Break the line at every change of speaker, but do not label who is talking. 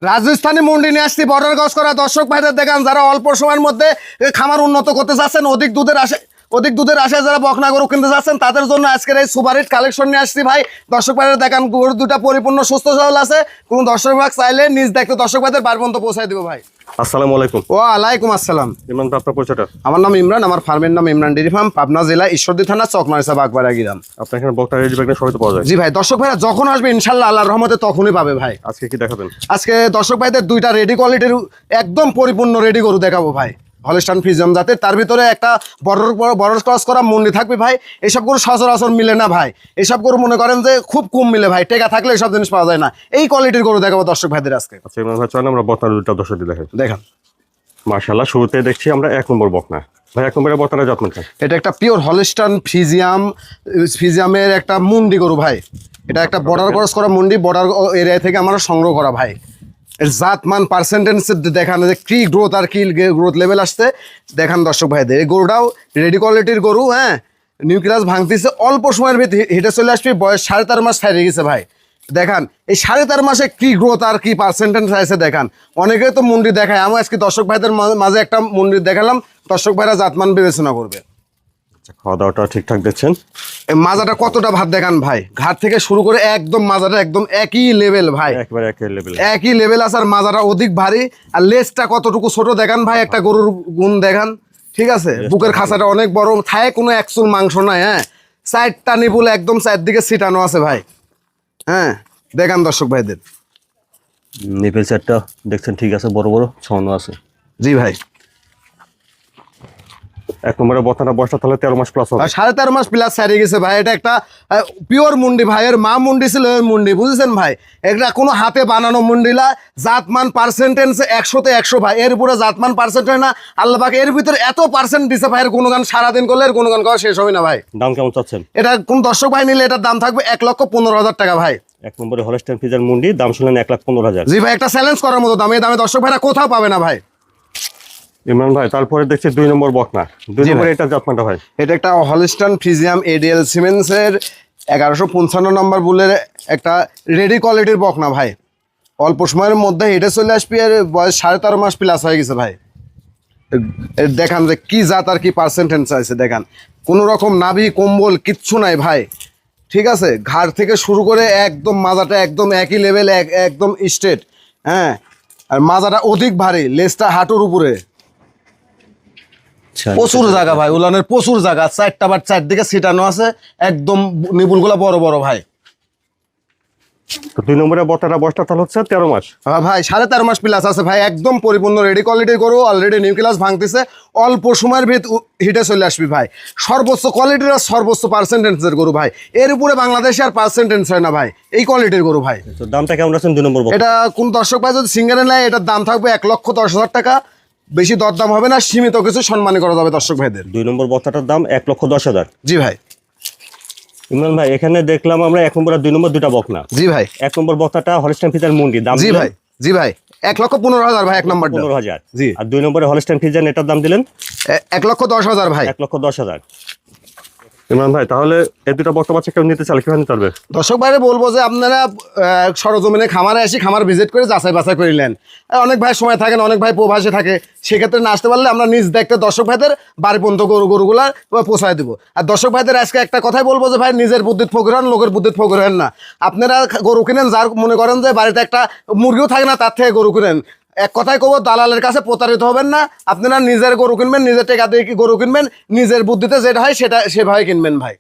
রাজস্থানী মুন্ডি নিয়ে আসছি বর্ডার ক্রস করা দর্শক ভাইদের দেখান যারা অল্প সময়ের মধ্যে খামার উন্নত করতে চাচ্ছেন, অধিক দুধের আশায় যারা বকনা গরু কিনতে চাচ্ছেন তাদের জন্য আজকের এই সুপার হিট কালেকশন নিয়ে আসছি ভাই। দর্শক ভাইদের দেখান গরু দুটা পরিপূর্ণ সুস্থ সবল আছে, কোন দর্শক ভাই চাইলে নিজ দেখতে দর্শক ভাইদের বাড়ি পর্যন্ত পৌঁছায় দিব ভাই।
আসসালামু আলাইকুম।
ওয়ালাইকুম আসসালাম।
ইমরান ভাই, আপনার পরিচয়টা?
আমার নাম ইমরান, আমার ফার্মের নাম ইমরান ডেইরি ফার্ম, পাবনা জেলা ঈশ্বরদী থানা চকমারিসা বাগবাড়া গ্রাম।
আপনার এখানে বকনা রেডি ব্যাগ সবাই তো পাওয়া যায়?
জি ভাই, দর্শক ভাইরা যখন আসবে ইনশাল্লাহ আল্লাহর রহমতে তখনই পাবে ভাই।
আজকে কি দেখাবেন?
আজকে দর্শক ভাইদের দুইটা রেডি কোয়ালিটির একদম পরিপূর্ণ রেডি গরু দেখাবো ভাই, হলস্টাইন ফ্রিজিয়াম জাতের। তার ভিতরে একটা বড় ক্রস করা মুন্ডি থাকবে ভাই। এসব গরু সচরাচর মিলে না ভাই, এসব গরু মনে করেন যে খুব কম মিলে ভাই, টেকা থাকলে এসব জিনিস পাওয়া যায় না। এই কোয়ালিটির গরু দেখাবো দর্শক ভাইদের আজকে।
আচ্ছা ইমরান ভাই, চলেন আমরা বকনা দুটা দর্শক দেখাই।
দেখান।
মাশাআল্লাহ, শুরুতে দেখছি আমরা 1 নম্বর বকনা। ভাই 1 নম্বরের বকনাটা জাতমানটা?
এটা একটা পিওর হলস্টাইন ফ্রিজিয়ামের একটা মুন্ডি গরু ভাই। এটা একটা বর্ডার ক্রস করা মুন্ডি, বর্ডার এরিয়া থেকে আমরা সংগ্রহ করা ভাই। এর জাতমান পার্সেন্টেজ দেখান যে কি গ্রোথ আর কি গ্রোথ লেভেল আসছে দেখান দর্শক ভাইদের। এই গরুটাও রেডি কোয়ালিটির গরু, হ্যাঁ। নিউক্লিয়াস ভাঙতেছে, অল্প সময়ের ভিতরে হিটে চলে আসবে, বয়স 3.5 মাস ছাড়িয়ে গেছে ভাই। দেখান এই 3.5 মাসে কি গ্রোথ আর কি পার্সেন্টেজ আছে দেখান। অনেকেই তো মুন্ডি দেখায়, আমি আজকে দর্শক ভাইদের মাঝে একটা মুন্ডি দেখালাম, দর্শক ভাইরা জাতমান বিবেচনা করবে।
খাওয়া দাওয়াটা ঠিকঠাক দেখছেন?
মাজাটা কতটা ভাত দেখান ভাই, ঘাট থেকে শুরু করে একদম মাজাটা একদম একই লেভেল ভাই,
একবারে একই
লেভেল আছে। আর মাজাটা অধিক ভারী, আর লেজটা কতটুকু ছোট দেখান ভাই, একটা গরুর গুণ দেখান, ঠিক আছে। বুকের খাঁচাটা অনেক বড়, থায়ে কোনো একচুল মাংস নাই, হ্যাঁ। সাইডটা নিপুল একদম চারদিকে ছিটানো আছে ভাই, হ্যাঁ। দেখান দর্শক ভাইদের।
নিপেল সেটটা দেখছেন ঠিক আছে, বড় বড় ছন্ন আছে।
জি ভাই।
1 নম্বরের বকনাটা বয়সটা তাহলে 13 মাস প্লাস হবে।
13.5 মাস প্লাস ছাড়িয়ে গেছে ভাই। এটা একটা পিওর মুন্ডি ভাই, এর মা মুন্ডি ছিল এর মুন্ডি, বুঝেছেন ভাই। এটা কোনো হাতে বানানো মুন্ডিলা, জাতমান পার্সেন্টেজ 100-তে 100 ভাই। এর উপরে জাতমান পার্সেন্টেজ না, আল্লাহ পাক এর ভিতরে এত পার্সেন্ট দিছে ভাই, এর গুণগান সারাদিন করলে এর গুণগান করা শেষ হবে না ভাই।
দাম কেমন চাচ্ছেন?
এটা কোন দর্শক ভাই নিলে এটার দাম থাকবে 1,15,000 টাকা ভাই।
1 নম্বরে হলস্টাইন ফ্রিজিয়ান মুন্ডি, দাম শুনলেন 1,15,000।
জি ভাই, একটা চ্যালেঞ্জ করার মতো দাম, এই দামে দর্শক ভাইরা কোথাও পাবে না ভাই।
ইমরান ভাই, তারপরে দেখছি 2 নম্বর বকনা। 2 নম্বরে এটা জাতমানটা ভাই?
এটা একটা হলস্টাইন ফ্রিজিয়াম এডিএল সিমেন্সের 1155 নম্বর বুলের একটা রেডি কোয়ালিটির বকনা ভাই। অল্প সময়ের মধ্যে হেঁটে চলে আসবি, আর বয়স 13.5 মাস প্লাস হয়ে গেছে ভাই। দেখান যে কি জাত আর কি পার্সেন্টেজ আছে দেখান। কোনো রকম নাভি কম্বল কিচ্ছু নাই ভাই, ঠিক আছে। ঘাড় থেকে শুরু করে একদম মাজাটা একদম একই লেভেল, একদম স্ট্রেট, হ্যাঁ। আর মাজাটা অধিক ভারী, লেজটা হাঁটুর উপরে, প্রচুর জায়গা ভাই, উলানের প্রচুর জায়গা, 4টা বার 4দিকে ছিটানো আছে, একদম নিপুলগুলা বড় বড় ভাই।
তো 2 নম্বরের বকনাটা বয়সটা তাহলে হচ্ছে 13 মাস।
হ্যাঁ ভাই, 13.5 মাস প্লাস আছে ভাই, একদম পরিপূর্ণ রেডি কোয়ালিটির গরু। অলরেডি নিউক্লিয়াস ভাঙতেছে, অল্প সময়ের ভিতর হিটে চলে আসবি ভাই। সর্বোচ্চ কোয়ালিটির আর সর্বোচ্চ পার্সেন্টেজের গরু ভাই, এর উপরে বাংলাদেশে আর পার্সেন্টেজ হয় না ভাই, এই কোয়ালিটির গরু ভাই।
তো দামটা কেমন আছেন 2 নম্বর বকনা?
এটা কোন দর্শক ভাই যদি সিঙ্গেলে নেয় এটার দাম থাকবে 1,10,000 টাকা, বেশি দরদাম হবে না, সীমিত কিছু সম্মানী করা যাবে দর্শক ভাইদের।
2 নম্বর বকনাটার দাম 1,10,000।
জি ভাই।
ইমরান ভাই, এখানে দেখলাম আমরা 1 নম্বর আর 2 নম্বর দুটা বকনা।
জি ভাই।
1 নম্বর বকনাটা হলস্টাইন ফ্রিজিয়ান মুন্ডি, দাম
জি ভাই। জি ভাই, 1,15,000 ভাই 1 নম্বর
15,000।
জি।
আর 2 নম্বরে হলস্টাইন ফ্রিজিয়ান এটার দাম দিলেন
1,10,000 ভাই।
1,10,000। ইমরান ভাই, তাহলে এই দুটা বকনা বাচ্চা কেউ নিতে চাইলে কিভাবে নিতে পারবে?
দর্শক ভাইরে বলবো যে আপনারা সরজমিনে খামারে আসি, খামার ভিজিট করে যাচাই বাছাই করে নেন। অনেক ভাই সময় থাকেন, অনেক ভাই প্রবাসে থাকে, সেক্ষেত্রে না আসতে পারলে আমরা নিজ দেখতে দর্শক ভাইদের বাড়ি পর্যন্ত গরুগুলা পৌঁছায় দেবো। আর দর্শক ভাইদের আজকে একটা কথাই বলবো যে ভাই, নিজের বুদ্ধিত ফকির হন, লোকের বুদ্ধিত ফকির হন না। আপনারা গরু কিনেন, যার মনে করেন যে বাড়িতে একটা মুরগিও থাকে না, তার থেকে গরু কিনেন। এক কথায় কব, দালালের কাছে প্রতারিত হবেন না। আপনারা নিজের গরু কিনবেন, নিজের টাকা দিয়ে গরু কিনবেন, নিজের বুদ্ধিতে যেটা হয় সেটা সেভাবে কিনবেন ভাই।